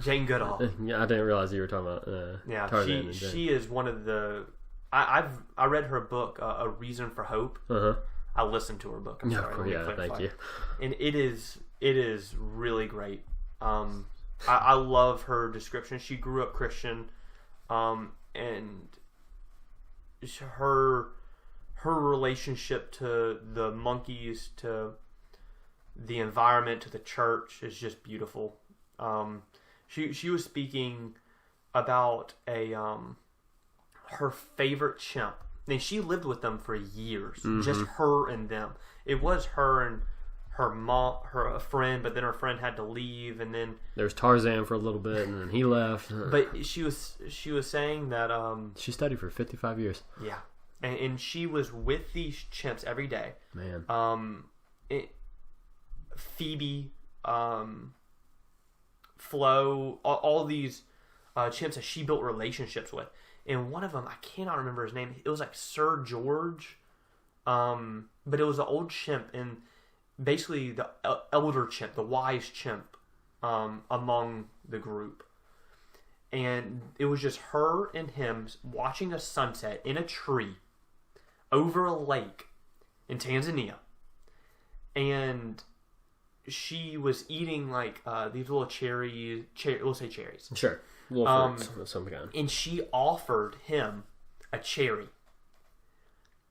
Jane Goodall. Yeah, I didn't realize you were talking about Tarzan and Jane. She is one of the... I read her book, A Reason for Hope. Uh-huh. I listened to her book. I'm sorry. Yeah, thank you. And it is really great. I love her description. She grew up Christian, and her relationship to the monkeys, to the environment, to the church is just beautiful. She was speaking about her favorite chimp. And she lived with them for years, just her and them. It was her and her mom, a friend, but then her friend had to leave, and then there was Tarzan for a little bit, and then he left. But she was saying that she studied for 55 years. Yeah, and she was with these chimps every day. Man, Phoebe, Flo, all these chimps that she built relationships with. And one of them, I cannot remember his name. It was like Sir George, but it was an old chimp, and basically the elder chimp, the wise chimp, among the group. And it was just her and him watching a sunset in a tree over a lake in Tanzania. And she was eating like these little cherries. We'll say cherries. Sure. Little fruits of some kind. And she offered him a cherry.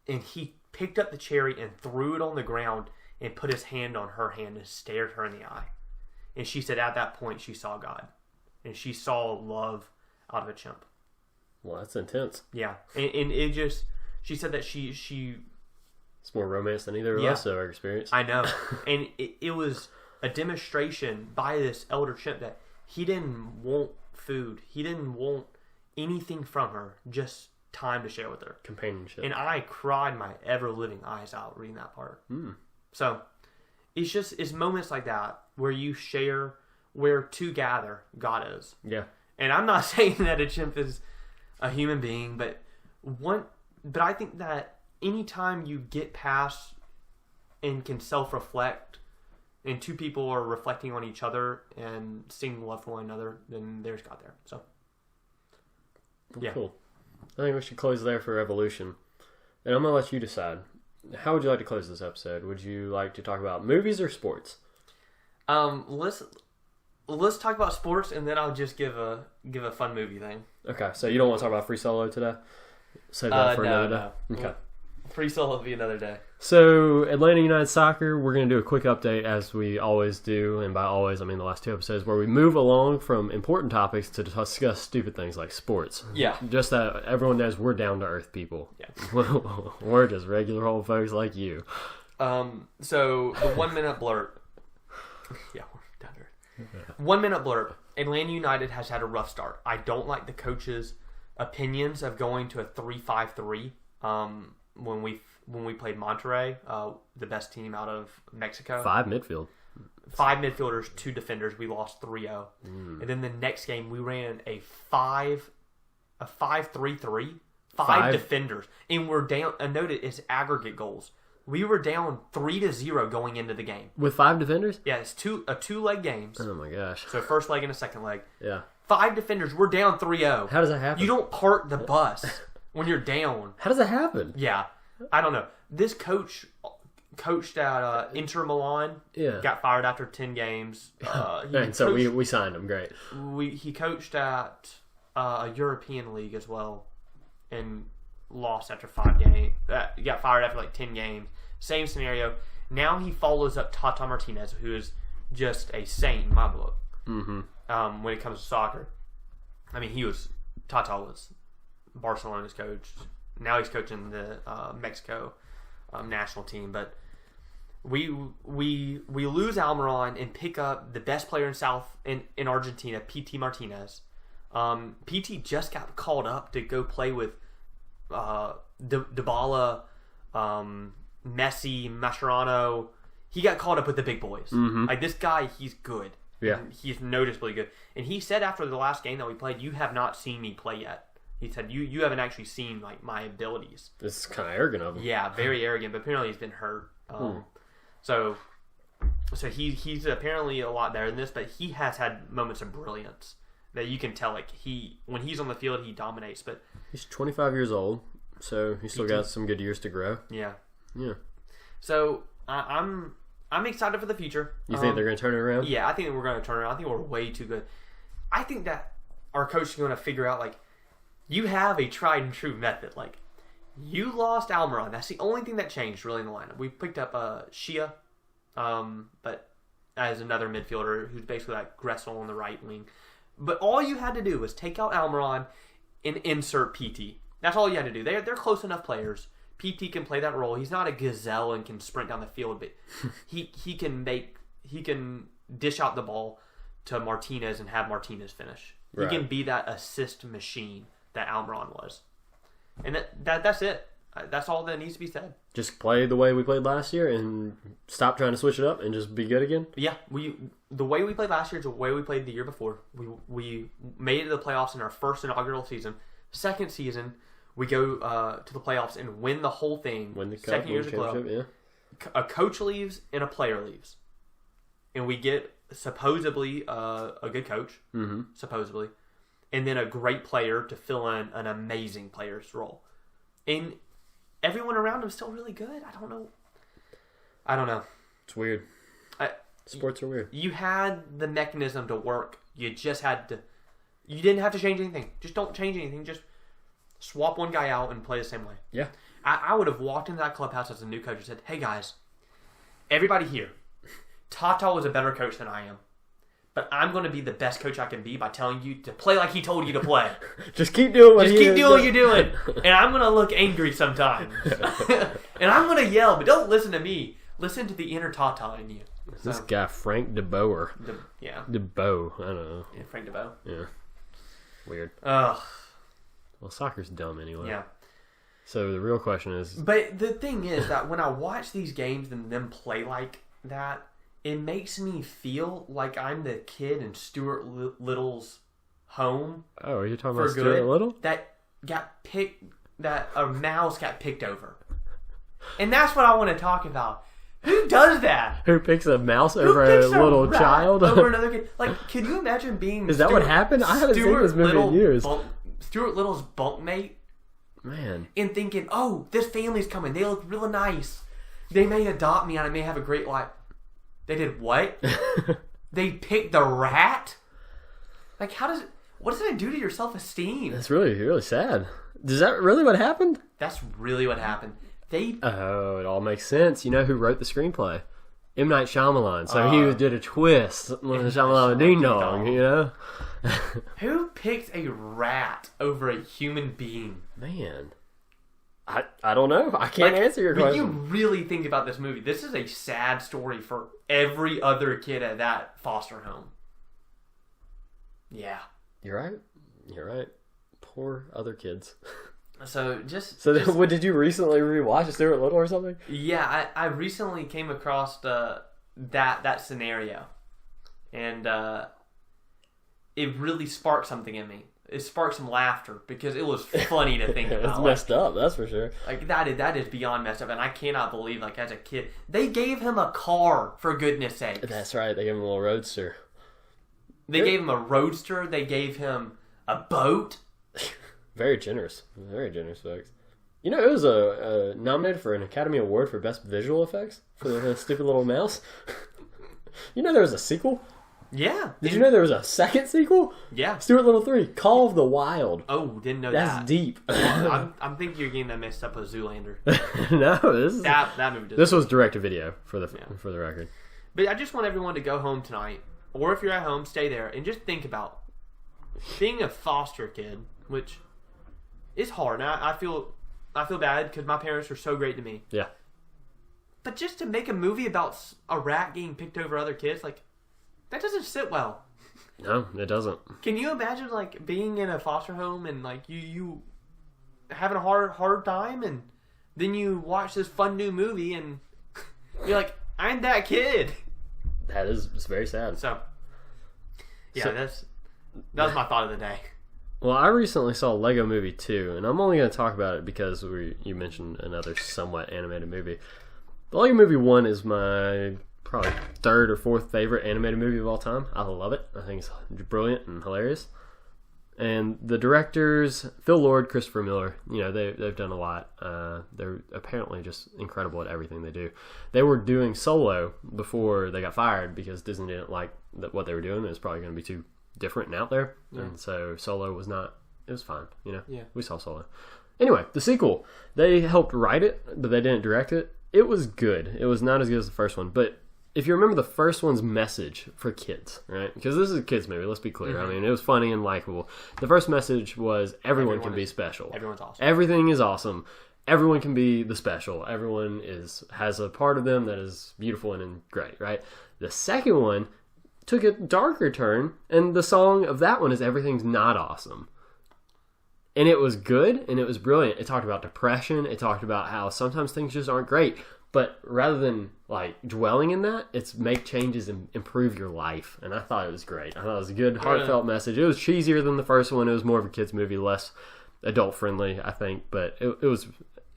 And he picked up the cherry and threw it on the ground and put his hand on her hand and stared her in the eye. And she said at that point she saw God. And she saw love out of a chimp. Well, that's intense. Yeah. And it just... She said that she it's more romance than either of us have ever experienced. I know. And it was a demonstration by this elder chimp that he didn't want food. He didn't want anything from her, just time to share with her. Companionship. And I cried my ever-living eyes out reading that part. So, it's moments like that where you share, where to gather, God is. Yeah. And I'm not saying that a chimp is a human being, but I think that anytime you get past and can self-reflect, and two people are reflecting on each other and seeing love for one another, then there's God there. So, yeah. Cool. I think we should close there for evolution. And I'm going to let you decide. How would you like to close this episode? Would you like to talk about movies or sports? Let's talk about sports, and then I'll just give a fun movie thing. Okay, so you don't want to talk about Free Solo today? Save that for another day? No. Okay. Free Solo will be another day. So, Atlanta United Soccer, we're going to do a quick update as we always do, and by always, I mean the last two episodes, where we move along from important topics to discuss stupid things like sports. Yeah. Just that everyone knows we're down-to-earth people. Yeah. We're just regular old folks like you. So, the 1 minute blurb. Yeah, we're down to earth. 1 minute blurb. Atlanta United has had a rough start. I don't like the coach's opinions of going to a 3-5-3. When we played Monterrey, the best team out of Mexico. 5 midfielders, 2 defenders. We lost 3-0. And then the next game we ran a 5-3-3, 5 defenders, and we're down. And note it's aggregate goals. We were down 3-0 going into the game with 5 defenders. Yeah, it's a 2-leg games. Oh my gosh! So first leg and a second leg. Yeah. 5 defenders. We're down 3-0. How does that happen? You don't park the bus when you're down. How does that happen? Yeah. I don't know. This coach coached at Inter Milan. Yeah. Got fired after 10 games. So we signed him. Great. He coached at a European league as well, and lost after 5 games. He got fired after like 10 games. Same scenario. Now he follows up Tata Martinez, who is just a saint in my book. Mm-hmm. When it comes to soccer, I mean, Tata was Barcelona's coach. Now he's coaching the Mexico national team. But we lose Almiron and pick up the best player in Argentina, PT Martinez. PT just got called up to go play with Dybala, Messi, Mascherano. He got called up with the big boys. Mm-hmm. Like, this guy, he's good. Yeah. And he's noticeably good. And he said after the last game that we played, "You have not seen me play yet." He said, "You haven't actually seen like my abilities." This is kind of arrogant of him. Yeah, very arrogant. But apparently he's been hurt. So he's apparently a lot better than this. But he has had moments of brilliance that you can tell. Like when he's on the field, he dominates. But he's 25 years old, so he's still got some good years to grow. Yeah. Yeah. So I'm excited for the future. You think they're going to turn it around? Yeah, I think we're going to turn it around. I think we're way too good. I think that our coach is going to figure out, like, you have a tried and true method. Like, you lost Almiron. That's the only thing that changed, really, in the lineup. We picked up Shia, but as another midfielder who's basically like Gressel on the right wing. But all you had to do was take out Almiron and insert PT. That's all you had to do. They're close enough players. PT can play that role. He's not a gazelle and can sprint down the field, but he can dish out the ball to Martinez and have Martinez finish. Right. He can be that assist machine that Almiron was. And that's it. That's all that needs to be said. Just play the way we played last year and stop trying to switch it up and just be good again? Yeah. The way we played last year is the way we played the year before. We made it to the playoffs in our first inaugural season. Second season, we go to the playoffs and win the whole thing. Win the second year's championship, yeah. A coach leaves and a player leaves. And we get supposedly a good coach, supposedly, and then a great player to fill in an amazing player's role. And everyone around him is still really good. I don't know. It's weird. Sports are weird. You had the mechanism to work. You just had to... You didn't have to change anything. Just don't change anything. Just swap one guy out and play the same way. Yeah. I would have walked into that clubhouse as a new coach and said, "Hey guys, everybody here, Tata was a better coach than I am. But I'm going to be the best coach I can be by telling you to play like he told you to play. Just keep doing what what you're doing. And I'm going to look angry sometimes. And I'm going to yell, but don't listen to me. Listen to the inner Tata in you." This guy, Frank DeBoer. DeBoe. I don't know. Yeah, Frank DeBoe. Yeah. Weird. Ugh. Well, soccer's dumb anyway. Yeah. So the real question is... But the thing is that when I watch these games and them play like that, it makes me feel like I'm the kid in Stuart Little's home. Oh, are you talking about Stuart Little? That a mouse got picked over. And that's what I want to talk about. Who does that? Who picks a mouse over a little child? Over another kid? Like, can you imagine being... Is that what happened? I haven't seen this movie in years. Stuart Little's bunkmate. Man. And thinking, oh, this family's coming. They look really nice. They may adopt me and I may have a great life. They did what? They picked the rat? Like, what does that do to your self-esteem? That's really, really sad. Is that really what happened? That's really what happened. Oh, it all makes sense. You know who wrote the screenplay? M. Night Shyamalan. So he did a twist. Shyamalan Ding Dong, you know? Who picked a rat over a human being? Man. I don't know. I can't answer your question. When you really think about this movie, this is a sad story for every other kid at that foster home. Yeah. You're right. Poor other kids. So what did you recently rewatch? Stuart Little or something? Yeah, I recently came across that scenario, and it really sparked something in me. It sparked some laughter because it was funny to think about. It's messed up, that's for sure. Like that is beyond messed up, and I cannot believe, like, as a kid, they gave him a car, for goodness sake. That's right, they gave him a little roadster. They gave him a roadster. They gave him a boat. Very generous, folks. You know, it was nominated for an Academy Award for Best Visual Effects for the stupid little mouse. You know there was a sequel? Yeah. Did you know there was a second sequel? Yeah. Stuart Little 3, Call of the Wild. Oh, didn't know that. That's deep. I'm thinking you're getting that mixed up with Zoolander. No, that movie. This was direct to video for the record. But I just want everyone to go home tonight, or if you're at home, stay there and just think about being a foster kid, which is hard. And I feel bad because my parents were so great to me. Yeah. But just to make a movie about a rat getting picked over other kids, like, that doesn't sit well. No, it doesn't. Can you imagine, like, being in a foster home and, like, you having a hard time, and then you watch this fun new movie and you're like, I'm that kid. It's very sad. So, Yeah, that was my thought of the day. Well, I recently saw Lego Movie 2, and I'm only going to talk about it because you mentioned another somewhat animated movie. The Lego Movie 1 is my probably third or fourth favorite animated movie of all time. I love it. I think it's brilliant and hilarious. And the directors, Phil Lord, Christopher Miller, they've done a lot. They're apparently just incredible at everything they do. They were doing Solo before they got fired because Disney didn't like what they were doing. It was probably going to be too different and out there. Yeah. And so Solo was not, it was fine. Yeah. We saw Solo. Anyway, the sequel, they helped write it, but they didn't direct it. It was good. It was not as good as the first one, but if you remember the first one's message for kids, right? Because this is a kids movie, let's be clear. Mm-hmm. I mean, it was funny and likable. The first message was everyone can be special. Everyone's awesome. Everything is awesome. Everyone can be the special. Everyone has a part of them that is beautiful and great, right? The second one took a darker turn, and the song of that one is Everything's Not Awesome. And it was good, and it was brilliant. It talked about depression. It talked about how sometimes things just aren't great. But rather than dwelling in that, it's make changes and improve your life. And I thought it was great. I thought it was a good, heartfelt message. It was cheesier than the first one. It was more of a kids movie, less adult friendly, I think. But it was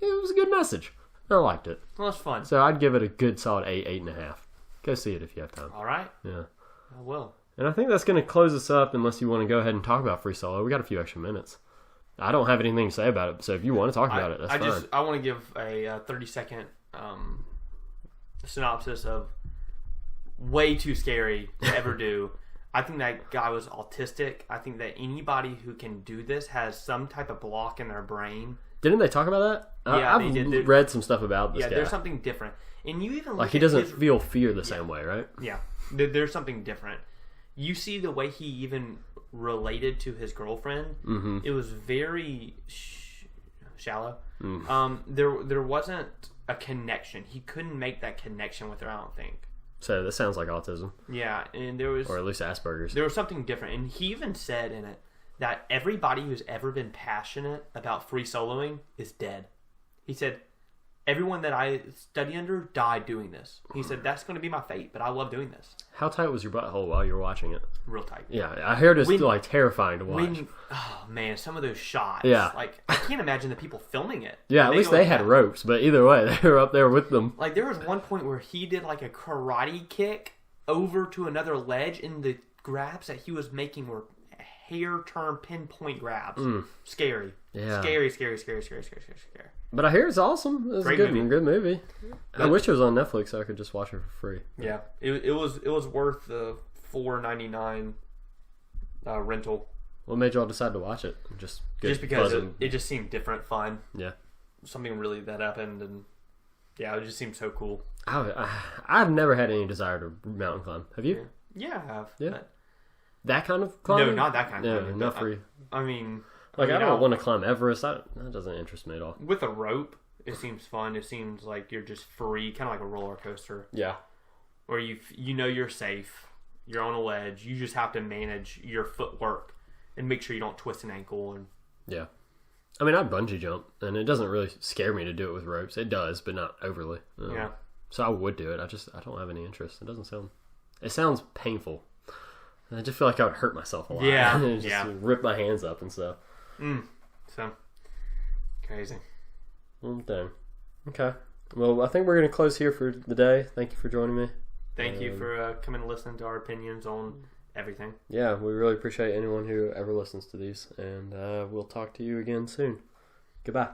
a good message. I liked it. Well, it's fun. So I'd give it a good solid 8.5. Go see it if you have time. All right. Yeah. I will. And I think that's going to close us up unless you want to go ahead and talk about Free Solo. We got a few extra minutes. I don't have anything to say about it. So if you want to talk about it, that's fine. I want to give a 30-second synopsis of way too scary to ever do. I think that guy was autistic. I think that anybody who can do this has some type of block in their brain. Didn't they talk about that? Yeah, I've read some stuff about this guy. Yeah, there's something different. And you even look he doesn't feel fear the same way, right? Yeah, there's something different. You see the way he even related to his girlfriend. Mm-hmm. It was very shallow. Mm. There wasn't a connection. He couldn't make that connection with her, I don't think. So that sounds like autism. Yeah, and there was... Or at least Asperger's. There was something different. And he even said in it that everybody who's ever been passionate about free soloing is dead. He said, everyone that I study under died doing this. He said, that's going to be my fate, but I love doing this. How tight was your butthole while you were watching it? Real tight. Yeah, I heard it's terrifying to watch. Oh, man, some of those shots. Yeah. I can't imagine the people filming it. Yeah, at least they had ropes, but either way, they were up there with them. There was one point where he did a karate kick over to another ledge, and the grabs that he was making were hair-turn pinpoint grabs. Scary. Yeah. Scary. But I hear it's awesome. It's a good movie. I wish it was on Netflix so I could just watch it for free. Yeah, it was worth the $4.99 rental. What made y'all decide to watch it? Just because it just seemed different, fun. Yeah, something really that happened, and yeah, it just seemed so cool. I've never had any desire to mountain climb. Have you? Yeah, I have. Yeah, that kind of climbing? No, not that kind of climbing. Not free. I mean, I don't want to climb Everest. That doesn't interest me at all. With a rope, it seems fun. It seems like you're just free, kind of like a roller coaster. Yeah. Where you're safe. You're on a ledge. You just have to manage your footwork and make sure you don't twist an ankle. Yeah. I mean, I bungee jump, and it doesn't really scare me to do it with ropes. It does, but not overly. Yeah. So I would do it. I don't have any interest. It sounds painful. I just feel like I would hurt myself a lot. Yeah. Rip my hands up and stuff. So, crazy. Well, dang. Okay. Well, I think we're going to close here for the day. Thank you for joining me. Thank you for coming and listening to our opinions on everything. Yeah, we really appreciate anyone who ever listens to these. And we'll talk to you again soon. Goodbye.